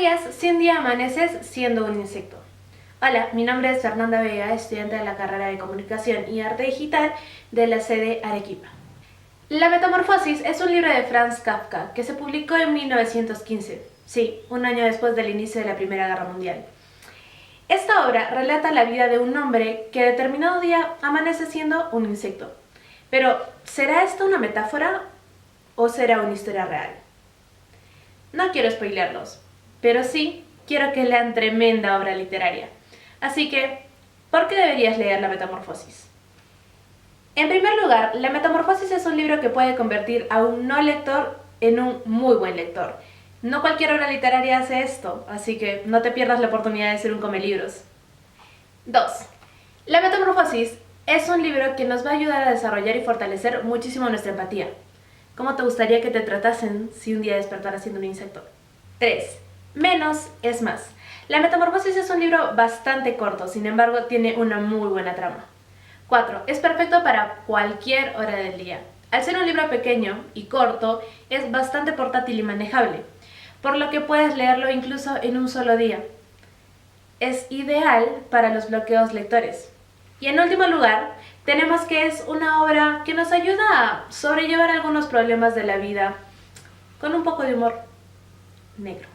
harías si un día amaneces siendo un insecto? Hola, mi nombre es Fernanda Vega, estudiante de la carrera de Comunicación y Arte Digital de la sede Arequipa. La Metamorfosis es un libro de Franz Kafka que se publicó en 1915, sí, un año después del inicio de la Primera Guerra Mundial. Esta obra relata la vida de un hombre que determinado día amanece siendo un insecto. Pero, ¿será esta una metáfora o será una historia real? No quiero spoilearlos, pero sí quiero que lean tremenda obra literaria. Así que, ¿por qué deberías leer La Metamorfosis? En primer lugar, La Metamorfosis es un libro que puede convertir a un no lector en un muy buen lector. No cualquier obra literaria hace esto, así que no te pierdas la oportunidad de ser un comelibros. 2. La Metamorfosis es un libro que nos va a ayudar a desarrollar y fortalecer muchísimo nuestra empatía. ¿Cómo te gustaría que te tratasen si un día despertaras siendo un insecto? 3. Menos es más. La Metamorfosis es un libro bastante corto, sin embargo tiene una muy buena trama. 4. Es perfecto para cualquier hora del día. Al ser un libro pequeño y corto, es bastante portátil y manejable, por lo que puedes leerlo incluso en un solo día. Es ideal para los bloqueos lectores. Y en último lugar, tenemos que es una obra que nos ayuda a sobrellevar algunos problemas de la vida con un poco de humor negro.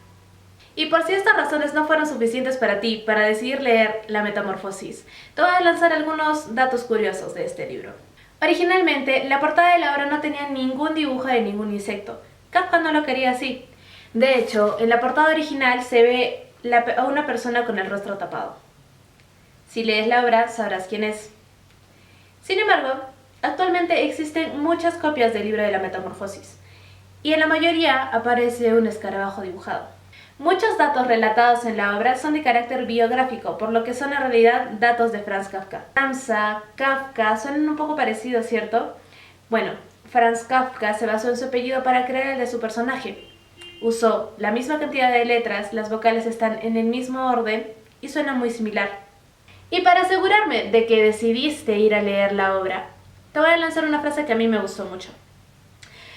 Y por si estas razones no fueron suficientes para ti para decidir leer La Metamorfosis, te voy a lanzar algunos datos curiosos de este libro. Originalmente, la portada de la obra no tenía ningún dibujo de ningún insecto. Kafka no lo quería así. De hecho, en la portada original se ve a una persona con el rostro tapado. Si lees la obra, sabrás quién es. Sin embargo, actualmente existen muchas copias del libro de La Metamorfosis, y en la mayoría aparece un escarabajo dibujado. Muchos datos relatados en la obra son de carácter biográfico, por lo que son en realidad datos de Franz Kafka. Samsa, Kafka, suenan un poco parecidos, ¿cierto? Bueno, Franz Kafka se basó en su apellido para crear el de su personaje. Usó la misma cantidad de letras, las vocales están en el mismo orden y suena muy similar. Y para asegurarme de que decidiste ir a leer la obra, te voy a lanzar una frase que a mí me gustó mucho.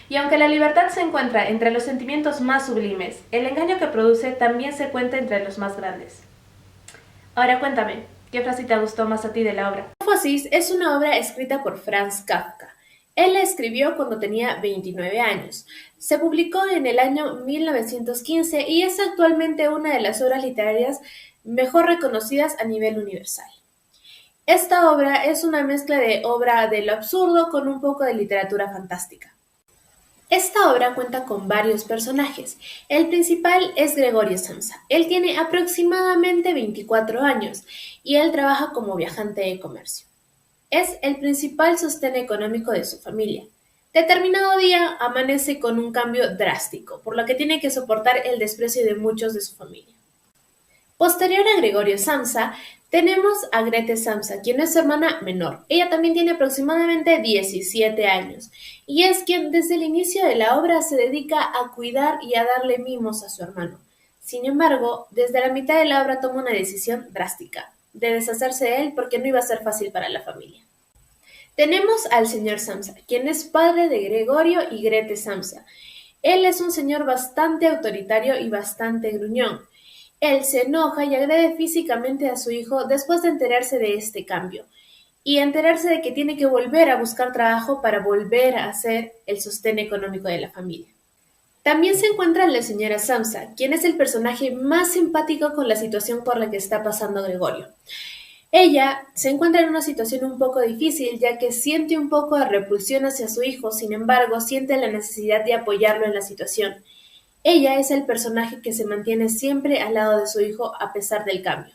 Y aunque la libertad se encuentra entre los sentimientos más sublimes, el engaño que produce también se cuenta entre los más grandes. Ahora cuéntame, ¿qué frase te gustó más a ti de la obra? Metamorfosis es una obra escrita por Franz Kafka. Él la escribió cuando tenía 29 años. Se publicó en el año 1915 y es actualmente una de las obras literarias mejor reconocidas a nivel universal. Esta obra es una mezcla de obra de lo absurdo con un poco de literatura fantástica. Esta obra cuenta con varios personajes. El principal es Gregorio Samsa. Él tiene aproximadamente 24 años y él trabaja como viajante de comercio. Es el principal sostén económico de su familia. Determinado día amanece con un cambio drástico, por lo que tiene que soportar el desprecio de muchos de su familia. Posterior a Gregorio Samsa, tenemos a Grete Samsa, quien es su hermana menor. Ella también tiene aproximadamente 17 años y es quien desde el inicio de la obra se dedica a cuidar y a darle mimos a su hermano. Sin embargo, desde la mitad de la obra toma una decisión drástica, de deshacerse de él porque no iba a ser fácil para la familia. Tenemos al señor Samsa, quien es padre de Gregorio y Grete Samsa. Él es un señor bastante autoritario y bastante gruñón. Él se enoja y agrede físicamente a su hijo después de enterarse de este cambio y enterarse de que tiene que volver a buscar trabajo para volver a ser el sostén económico de la familia. También se encuentra la señora Samsa, quien es el personaje más simpático con la situación por la que está pasando Gregorio. Ella se encuentra en una situación un poco difícil, ya que siente un poco de repulsión hacia su hijo, sin embargo, siente la necesidad de apoyarlo en la situación. Ella es el personaje que se mantiene siempre al lado de su hijo a pesar del cambio.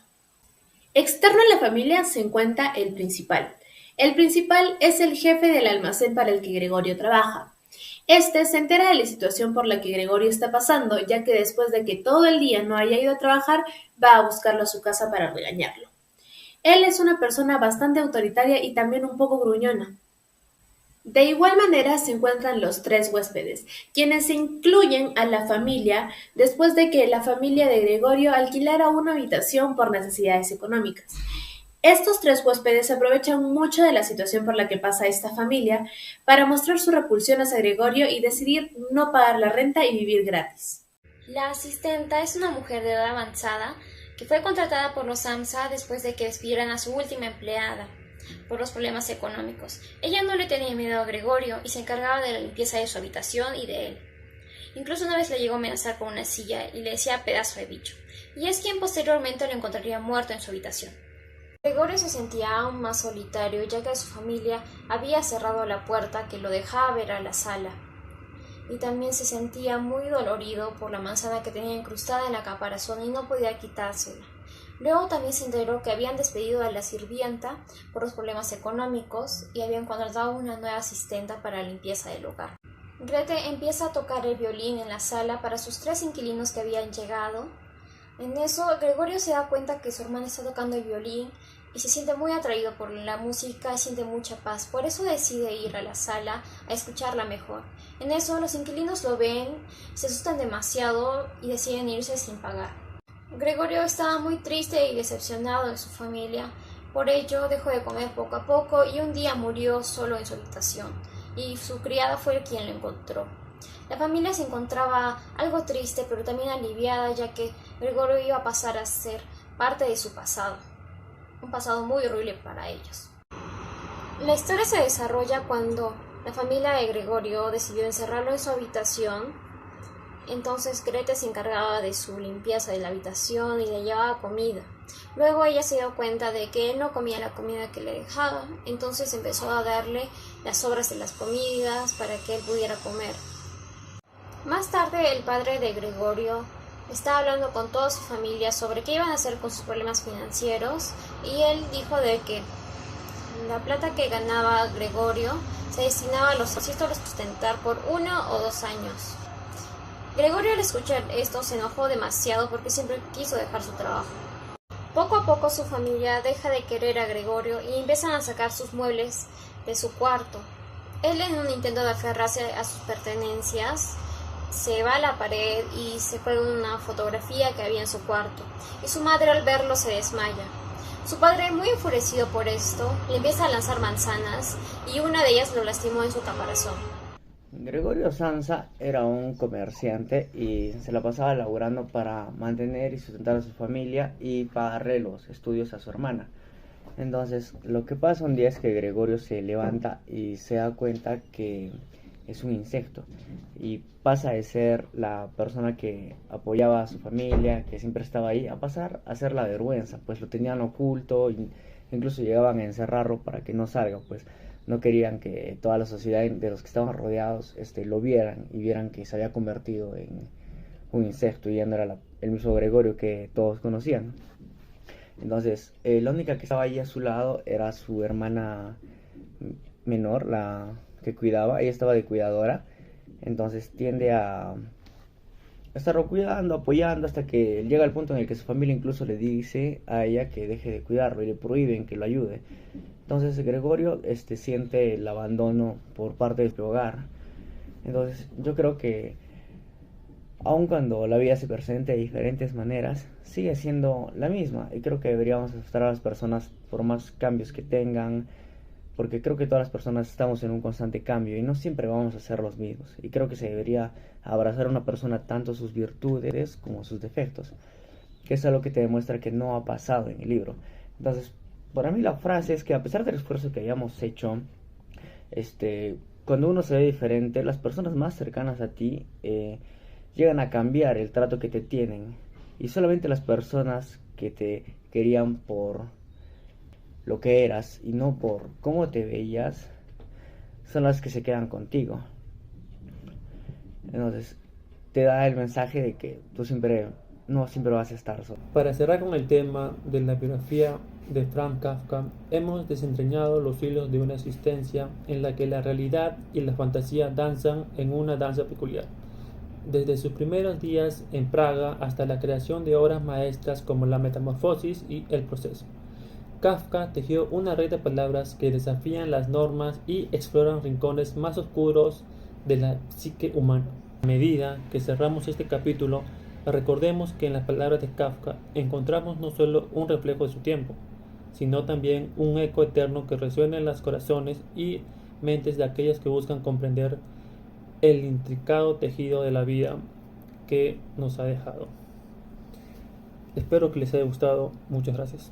Externo a la familia se encuentra el principal. El principal es el jefe del almacén para el que Gregorio trabaja. Este se entera de la situación por la que Gregorio está pasando, ya que después de que todo el día no haya ido a trabajar, va a buscarlo a su casa para regañarlo. Él es una persona bastante autoritaria y también un poco gruñona. De igual manera se encuentran los tres huéspedes, quienes se incluyen a la familia después de que la familia de Gregorio alquilara una habitación por necesidades económicas. Estos tres huéspedes aprovechan mucho de la situación por la que pasa esta familia para mostrar su repulsión hacia Gregorio y decidir no pagar la renta y vivir gratis. La asistenta es una mujer de edad avanzada que fue contratada por los AMSA después de que despidieran a su última empleada por los problemas económicos. Ella no le tenía miedo a Gregorio y se encargaba de la limpieza de su habitación y de él. Incluso una vez le llegó a amenazar con una silla y le decía pedazo de bicho, y es quien posteriormente lo encontraría muerto en su habitación. Gregorio se sentía aún más solitario ya que su familia había cerrado la puerta que lo dejaba ver a la sala, y también se sentía muy dolorido por la manzana que tenía incrustada en la caparazón y no podía quitársela. Luego también se enteró que habían despedido a la sirvienta por los problemas económicos y habían contratado una nueva asistenta para la limpieza del hogar. Grete empieza a tocar el violín en la sala para sus 3 inquilinos que habían llegado. En eso, Gregorio se da cuenta que su hermana está tocando el violín y se siente muy atraído por la música y siente mucha paz. Por eso decide ir a la sala a escucharla mejor. En eso, los inquilinos lo ven, se asustan demasiado y deciden irse sin pagar. Gregorio estaba muy triste y decepcionado de su familia. Por ello, dejó de comer poco a poco y un día murió solo en su habitación, y su criada fue quien lo encontró. La familia se encontraba algo triste, pero también aliviada, ya que Gregorio iba a pasar a ser parte de su pasado, un pasado muy horrible para ellos. La historia se desarrolla cuando la familia de Gregorio decidió encerrarlo en su habitación. Entonces Grete se encargaba de su limpieza de la habitación y le llevaba comida. Luego ella se dio cuenta de que él no comía la comida que le dejaba, entonces empezó a darle las sobras de las comidas para que él pudiera comer. Más tarde el padre de Gregorio estaba hablando con toda su familia sobre qué iban a hacer con sus problemas financieros y él dijo de que la plata que ganaba Gregorio se destinaba a los socios sustentar por 1 o 2 años. Gregorio al escuchar esto se enojó demasiado porque siempre quiso dejar su trabajo. Poco a poco su familia deja de querer a Gregorio y empiezan a sacar sus muebles de su cuarto. Él, en un intento de aferrarse a sus pertenencias, se va a la pared y se cuelga una fotografía que había en su cuarto, y su madre al verlo se desmaya. Su padre, muy enfurecido por esto, le empieza a lanzar manzanas y una de ellas lo lastimó en su caparazón. Gregorio Sansa era un comerciante y se la pasaba laburando para mantener y sustentar a su familia y pagarle los estudios a su hermana. Entonces, lo que pasa un día es que Gregorio se levanta y se da cuenta que es un insecto y pasa de ser la persona que apoyaba a su familia, que siempre estaba ahí, a pasar a ser la vergüenza, pues lo tenían oculto e incluso llegaban a encerrarlo para que no salga, pues no querían que toda la sociedad de los que estaban rodeados lo vieran y vieran que se había convertido en un insecto y ya no era el mismo Gregorio que todos conocían. Entonces, la única que estaba ahí a su lado era su hermana menor, la que cuidaba. Ella estaba de cuidadora, entonces tiende a estarlo cuidando, apoyando, hasta que llega el punto en el que su familia incluso le dice a ella que deje de cuidarlo y le prohíben que lo ayude. Entonces Gregorio siente el abandono por parte de su hogar. Entonces yo creo que aun cuando la vida se presente de diferentes maneras, sigue siendo la misma, y creo que deberíamos aceptar a las personas por más cambios que tengan, porque creo que todas las personas estamos en un constante cambio y no siempre vamos a ser los mismos, y creo que se debería abrazar a una persona tanto sus virtudes como sus defectos, que es algo que te demuestra que no ha pasado en el libro. Entonces, para mí la frase es que a pesar del esfuerzo que hayamos hecho, cuando uno se ve diferente, las personas más cercanas a ti llegan a cambiar el trato que te tienen, y solamente las personas que te querían por lo que eras y no por cómo te veías son las que se quedan contigo. Entonces te da el mensaje de que tú no siempre vas a estar solo. Para cerrar con el tema de la biografía de Franz Kafka, hemos desentrañado los hilos de una existencia en la que la realidad y la fantasía danzan en una danza peculiar. Desde sus primeros días en Praga hasta la creación de obras maestras como La Metamorfosis y El Proceso, Kafka tejió una red de palabras que desafían las normas y exploran rincones más oscuros de la psique humana. A medida que cerramos este capítulo, recordemos que en las palabras de Kafka encontramos no solo un reflejo de su tiempo, sino también un eco eterno que resuena en los corazones y mentes de aquellos que buscan comprender el intricado tejido de la vida que nos ha dejado. Espero que les haya gustado. Muchas gracias.